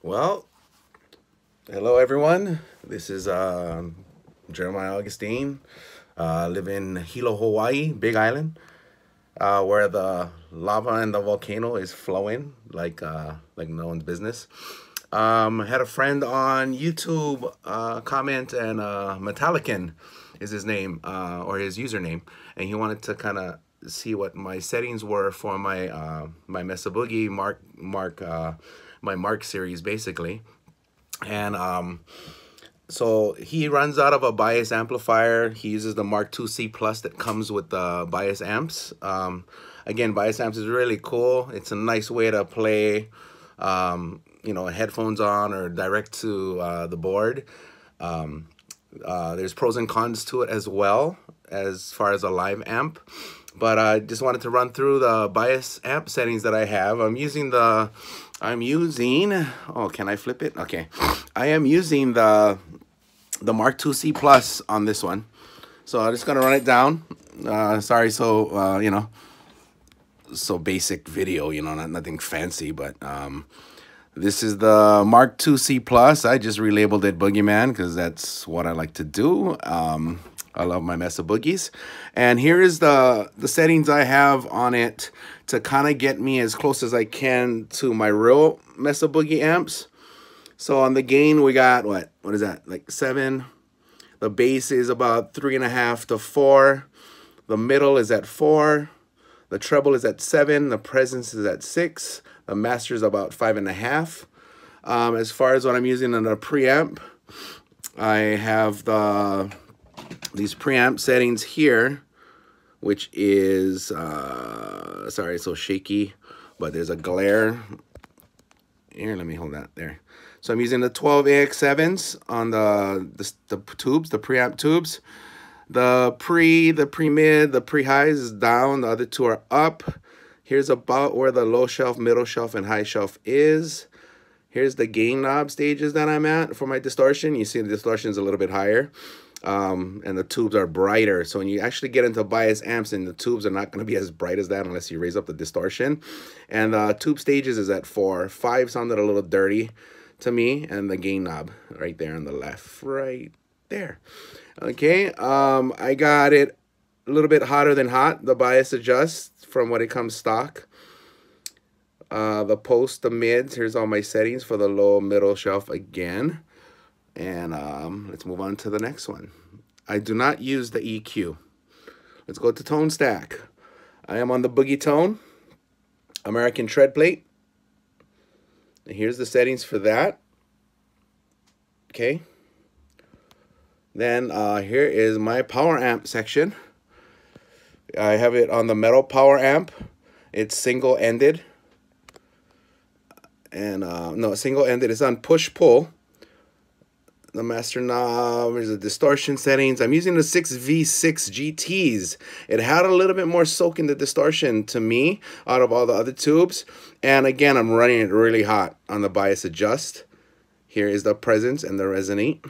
Well, hello everyone. This is Jeremiah Augustine. Live in Hilo, Hawaii, Big Island, where the lava and the volcano is flowing like no one's business. Had a friend on YouTube comment, and Metallican is his name, or his username, and he wanted to kind of see what my settings were for my Mesa Boogie my Mark series basically. And so he runs out of a bias amplifier. He uses the Mark II C Plus that comes with the bias amps. Again, bias amps is really cool. It's a nice way to play, headphones on or direct to the board. There's pros and cons to it as well as far as a live amp. But I just wanted to run through the bias amp settings that I have. Oh, can I flip it? Okay. I am using the Mark II C Plus on this one. So I'm just gonna run it down. Sorry, so basic video, nothing fancy, but this is the Mark II C Plus. I just relabeled it Boogeyman because that's what I like to do. I love my Mesa Boogies. And here is the settings I have on it to kind of get me as close as I can to my real Mesa Boogie amps. So on the gain, we got, what is that, like 7. The bass is about 3.5 to 4. The middle is at 4. The treble is at 7. The presence is at 6. The master is about 5.5. As far as what I'm using in a preamp, I have these preamp settings here, which is, sorry, it's so shaky, but there's a glare. Here, let me hold that there. So I'm using the 12 AX7s on the tubes, the preamp tubes. The pre-mid, the pre-highs is down. The other two are up. Here's about where the low shelf, middle shelf, and high shelf is. Here's the gain knob stages that I'm at for my distortion. You see the distortion is a little bit higher. And the tubes are brighter. So when you actually get into bias amps, and the tubes are not going to be as bright as that unless you raise up the distortion. And tube stages is at 4. 5 sounded a little dirty to me, and the gain knob right there on the left, right there. Okay, I got it a little bit hotter than hot. The bias adjusts from what it comes stock. The post, the mids, here's all my settings for the low, middle shelf again. And let's move on to the next one. I do not use the EQ. Let's go to tone stack. I am on the Boogie Tone, American tread plate. And here's the settings for that. Okay. Then here is my power amp section. I have it on the metal power amp. It's single-ended. And no, single-ended. It's on push-pull. The master knob, there's the distortion settings. I'm using the 6V6 GTs. It had a little bit more soak in the distortion to me out of all the other tubes. And again, I'm running it really hot on the bias adjust. Here is the presence and the resonate.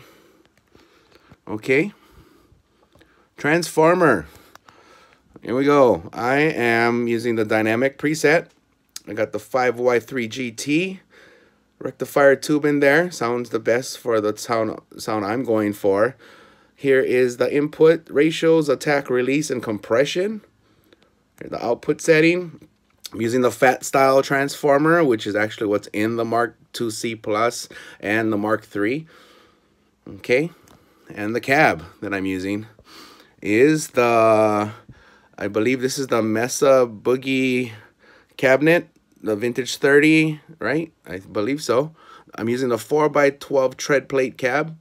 Okay. Transformer. Here we go. I am using the dynamic preset. I got the 5Y3 GT. Rectifier tube in there. Sounds the best for the sound I'm going for. Here is the input ratios, attack, release, and compression. Here's the output setting. I'm using the fat style transformer, which is actually what's in the Mark II C Plus and the Mark III. Okay. And the cab that I'm using is I believe this is the Mesa Boogie cabinet. The vintage 30, right? I believe so. I'm using the 4x12 tread plate cab.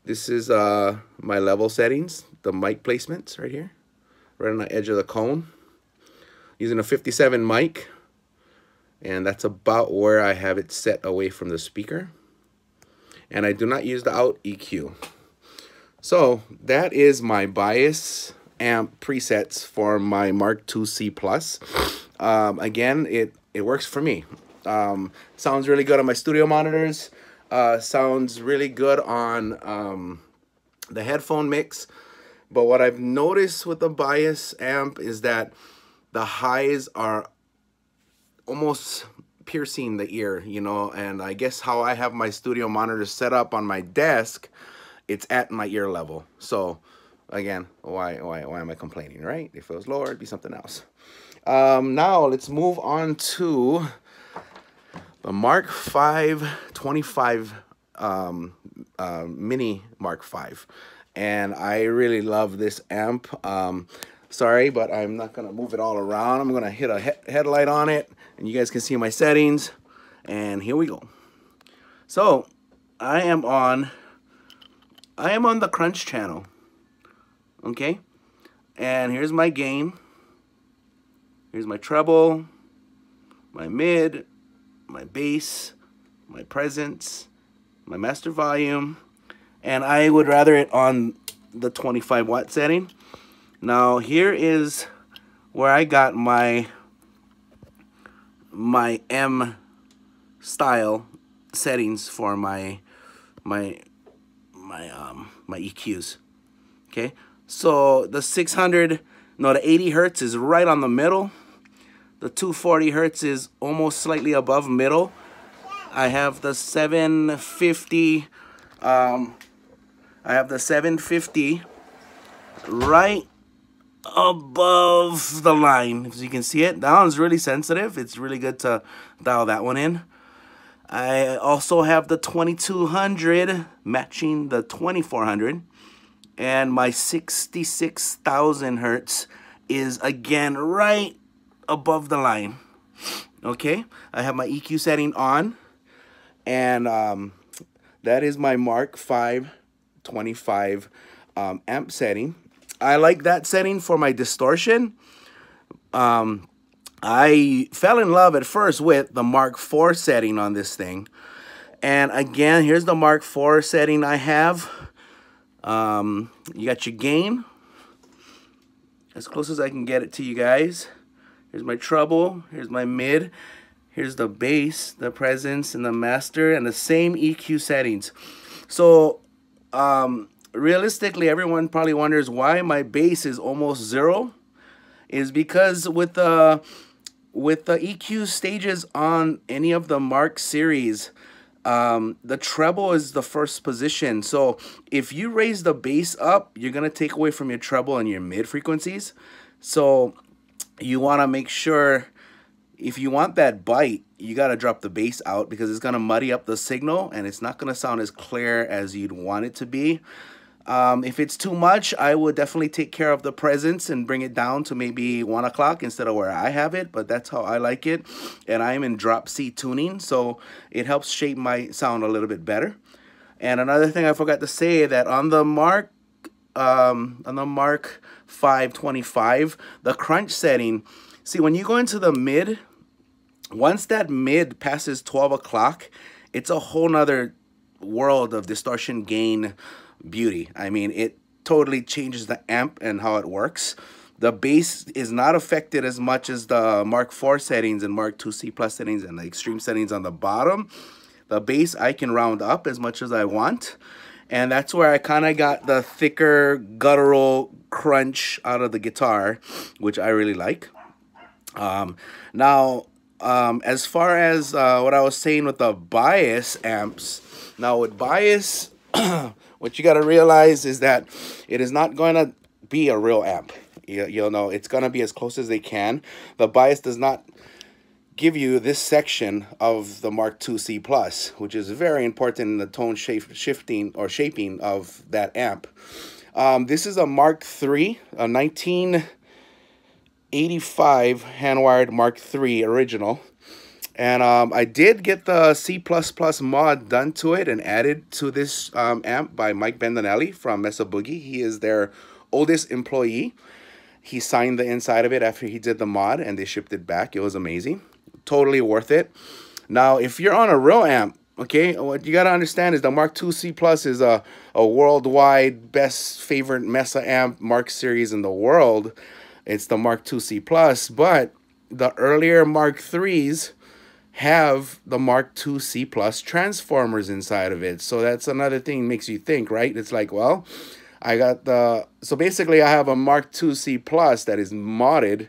This is my level settings, the mic placements right here, right on the edge of the cone. Using a 57 mic, and that's about where I have it set away from the speaker. And I do not use the out EQ. So that is my bias amp presets for my Mark II C Plus. Again, it works for me. Sounds really good on my studio monitors. Sounds really good on the headphone mix. But what I've noticed with the bias amp is that the highs are almost piercing the ear, you know, and I guess how I have my studio monitor set up on my desk, it's at my ear level. So again, why am I complaining, right? If it was lower, it'd be something else. Now let's move on to the Mark V 25 Mini Mark V. And I really love this amp. Sorry, but I'm not gonna move it all around. I'm gonna hit a headlight on it, and you guys can see my settings. And here we go. So I am on the crunch channel. Okay, and here's my gain. Here's my treble, my mid, my bass, my presence, my master volume, and I would rather it on the 25 watt setting. Now here is where I got my M style settings for my EQs. Okay, so the 80 hertz is right on the middle. The 240 hertz is almost slightly above middle. I have the 750. I have the 750 right above the line. As you can see it, that one's really sensitive. It's really good to dial that one in. I also have the 2200 matching the 2400, and my 66,000 hertz is again right above the line. Okay, I have my EQ setting on, and that is my Mark V 25 amp setting. I like that setting for my distortion. I fell in love at first with the Mark IV setting on this thing, and again, here's the Mark IV setting I have. You got your gain, as close as I can get it to you guys. Here's my treble, here's my mid, here's the bass, the presence, and the master, and the same EQ settings. So realistically, everyone probably wonders why my bass is almost 0. Is because with the EQ stages on any of the Mark series, the treble is the first position. So if you raise the bass up, you're gonna take away from your treble and your mid frequencies. So you want to make sure, if you want that bite, you got to drop the bass out, because it's going to muddy up the signal and it's not going to sound as clear as you'd want it to be. If it's too much, I would definitely take care of the presence and bring it down to maybe 1 o'clock instead of where I have it, but that's how I like it. And I'm in drop C tuning, so it helps shape my sound a little bit better. And another thing I forgot to say, that on the Mark V 25, the crunch setting, see, when you go into the mid, once that mid passes 12 o'clock, it's a whole nother world of distortion, gain, beauty. I mean, it totally changes the amp and how it works. The bass is not affected as much as the Mark IV settings and Mark IIc Plus settings and the extreme settings on the bottom. The bass I can round up as much as I want. And that's where I kind of got the thicker guttural crunch out of the guitar, which I really like. Now, as far as what I was saying with the bias amps, now with bias, what you got to realize is that it is not going to be a real amp. You'll know it's going to be as close as they can. The bias does not give you this section of the Mark IIc Plus, which is very important in the tone shifting or shaping of that amp. This is a Mark III, a 1985 hand-wired Mark III original. And I did get the C++ mod done to it and added to this amp by Mike Bendinelli from Mesa Boogie. He is their oldest employee. He signed the inside of it after he did the mod, and they shipped it back. It was amazing. Totally worth it. Now, if you're on a real amp, okay, what you got to understand is the Mark IIc Plus is a worldwide best favorite Mesa amp Mark series in the world. It's the Mark IIc Plus, but the earlier Mark IIIs have the Mark IIc Plus transformers inside of it. So that's another thing makes you think, right? It's like, well, I got the, so basically I have a Mark IIc Plus that is modded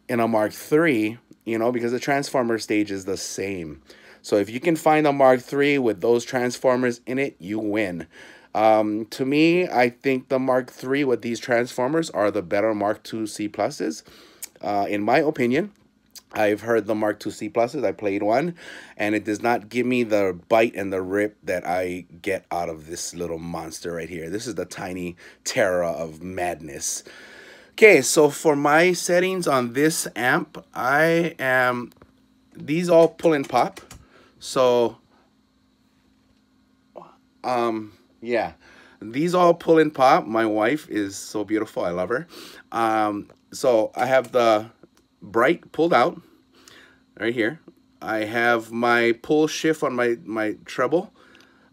in a Mark III, you know, because the transformer stage is the same. So if you can find a Mark III with those transformers in it, you win. To me, I think the Mark III with these transformers are the better Mark II C pluses, in my opinion. I've heard the Mark II C pluses. I played one, and it does not give me the bite and the rip that I get out of this little monster right here. This is the tiny terror of madness. Okay, so for my settings on this amp, these all pull and pop. So, yeah, these all pull and pop. My wife is so beautiful. I love her. So I have the bright pulled out right here. I have my pull shift on my treble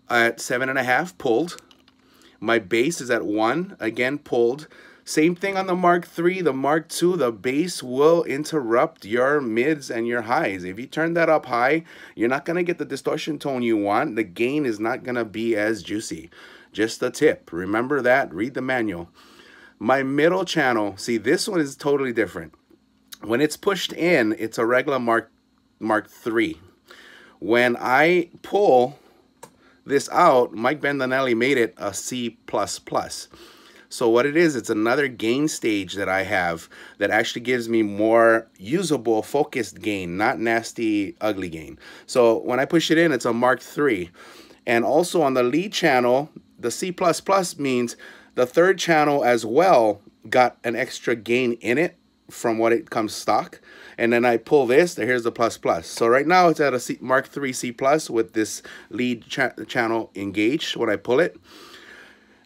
at 7.5 pulled. My bass is at 1, again pulled. Same thing on the Mark III. The Mark II, the bass will interrupt your mids and your highs. If you turn that up high, you're not going to get the distortion tone you want. The gain is not going to be as juicy. Just a tip. Remember that. Read the manual. My middle channel, see, this one is totally different. When it's pushed in, it's a regular Mark III. When I pull this out, Mike Bendanelli made it a C++. So what it is, it's another gain stage that I have that actually gives me more usable, focused gain, not nasty, ugly gain. So when I push it in, it's a Mark III. And also on the lead channel, the C++ means the third channel as well got an extra gain in it from what it comes stock. And then I pull this, here's the plus plus. So right now it's at a Mark III C plus with this lead channel engaged when I pull it.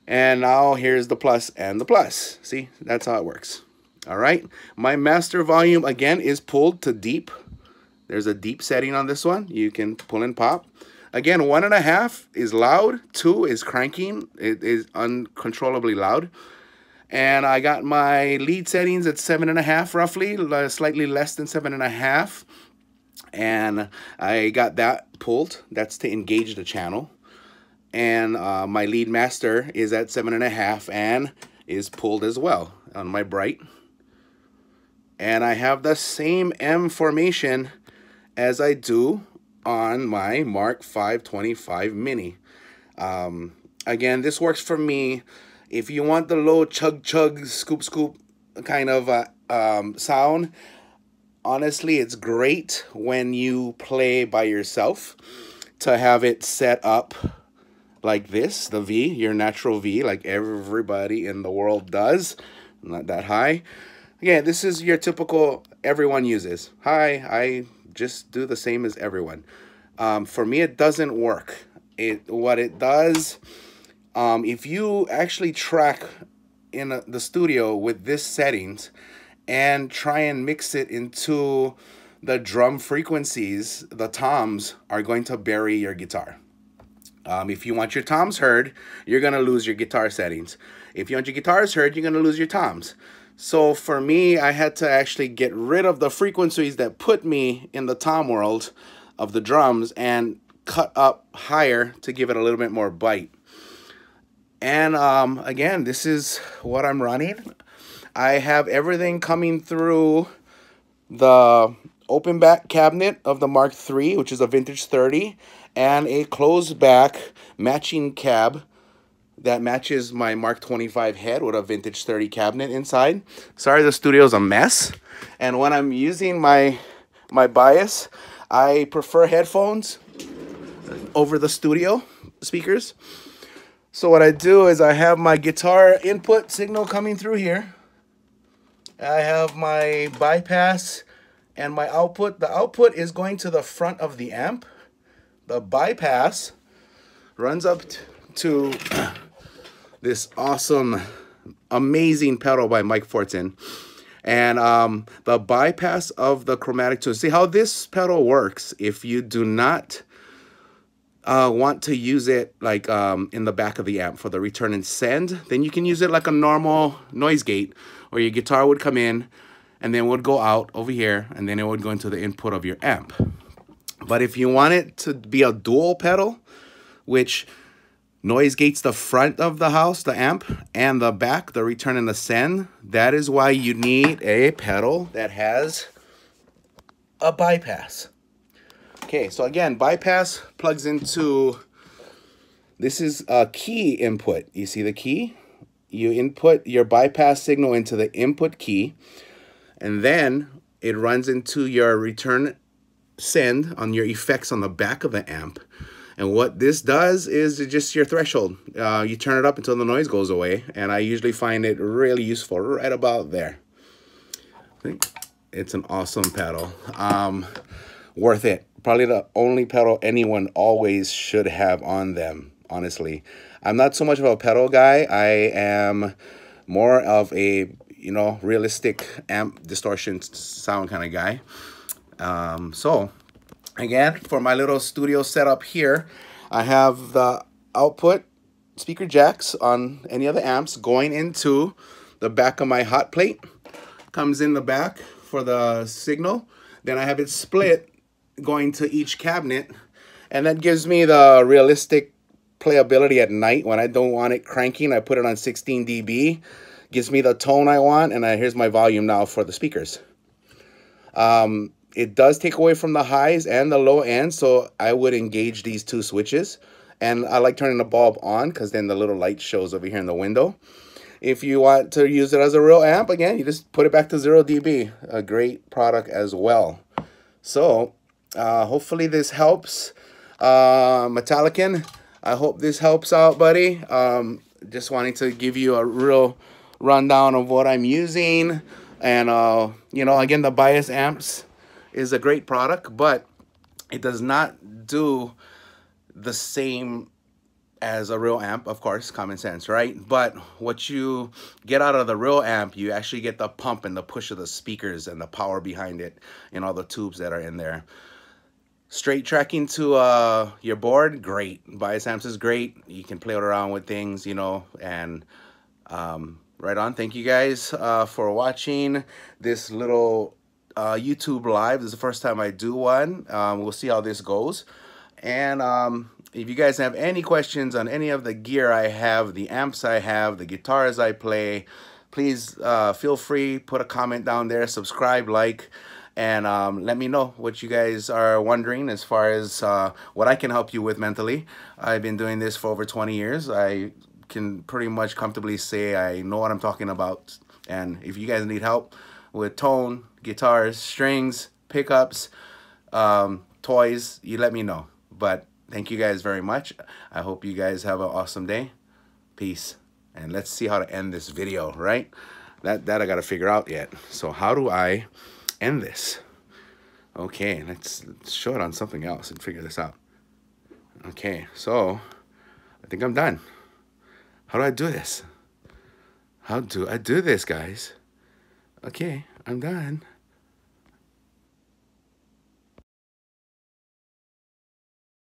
And now here's the plus and the plus. See, that's how it works. All right, my master volume again is pulled to deep. There's a deep setting on this one. You can pull and pop. Again, 1.5 is loud, 2 is cranking. It is uncontrollably loud. And I got my lead settings at 7.5 roughly, slightly less than 7.5. And I got that pulled. That's to engage the channel. And my lead master is at 7.5 and is pulled as well on my bright. And I have the same M formation as I do on my Mark 525 Mini. Again, this works for me. If you want the low chug chug scoop scoop kind of sound, honestly, it's great when you play by yourself to have it set up like this, the V, your natural V, like everybody in the world does. Not that high. Again, this is your typical everyone uses. Hi, I just do the same as everyone. For me, it doesn't work. What it does, if you actually track in the studio with this settings and try and mix it into the drum frequencies, the toms are going to bury your guitar. If you want your toms heard, you're going to lose your guitar settings. If you want your guitars heard, you're going to lose your toms. So for me, I had to actually get rid of the frequencies that put me in the tom world of the drums and cut up higher to give it a little bit more bite. And again, this is what I'm running. I have everything coming through the open back cabinet of the Mark III, which is a vintage 30, and a closed back matching cab that matches my Mark 25 head with a vintage 30 cabinet inside. Sorry, the studio's a mess. And when I'm using my bias, I prefer headphones over the studio speakers. So what I do is I have my guitar input signal coming through here. I have my bypass and my output. The output is going to the front of the amp. The bypass runs up to this awesome, amazing pedal by Mike Fortin. And the bypass of the chromatic tune. See how this pedal works. If you do not want to use it like in the back of the amp for the return and send, then you can use it like a normal noise gate, where your guitar would come in and then would go out over here, and then it would go into the input of your amp. But if you want it to be a dual pedal, which noise gates the front of the house, the amp, and the back, the return and the send, that is why you need a pedal that has a bypass. Okay, so again, bypass plugs into, this is a key input. You see the key? You input your bypass signal into the input key, and then it runs into your return send on your effects on the back of the amp. And what this does is just your threshold. You turn it up until the noise goes away, and I usually find it really useful right about there. I think it's an awesome pedal. Worth it. Probably the only pedal anyone always should have on them, honestly. I'm not so much of a pedal guy. I am more of a, you know, realistic amp distortion sound kind of guy. So again, for my little studio setup here, I have the output speaker jacks on any of the amps going into the back of my hot plate. Comes in the back for the signal. Then I have it split going to each cabinet, and that gives me the realistic playability at night when I don't want it cranking. I put it on 16 dB, gives me the tone I want, and here's my volume now for the speakers. It does take away from the highs and the low end, so I would engage these two switches. And I like turning the bulb on because then the little light shows over here in the window. If you want to use it as a real amp, again, you just put it back to 0 dB. A great product as well. So hopefully this helps. Metallican, I hope this helps out, buddy. Just wanting to give you a real rundown of what I'm using. And, you know, again, the bias amps is a great product, but it does not do the same as a real amp, of course, common sense, right? But what you get out of the real amp, you actually get the pump and the push of the speakers and the power behind it and all the tubes that are in there. Straight tracking to your board, great. Bias amps is great. You can play around with things, you know, and right on. Thank you guys for watching this little YouTube live. This is the first time I do one. We'll see how this goes. And if you guys have any questions on any of the gear I have, the amps I have, the guitars I play, please feel free, put a comment down there, subscribe, like, and let me know what you guys are wondering as far as what I can help you with mentally. I've been doing this for over 20 years. I can pretty much comfortably say I know what I'm talking about. And if you guys need help with tone, guitars, strings, pickups, toys, you let me know. But thank you guys very much. I hope you guys have an awesome day. Peace. And let's see how to end this video, right? That I got to figure out yet. So how do I end this? Okay, let's show it on something else and figure this out. Okay, so I think I'm done. How do I do this? How do I do this, guys? Okay, I'm done.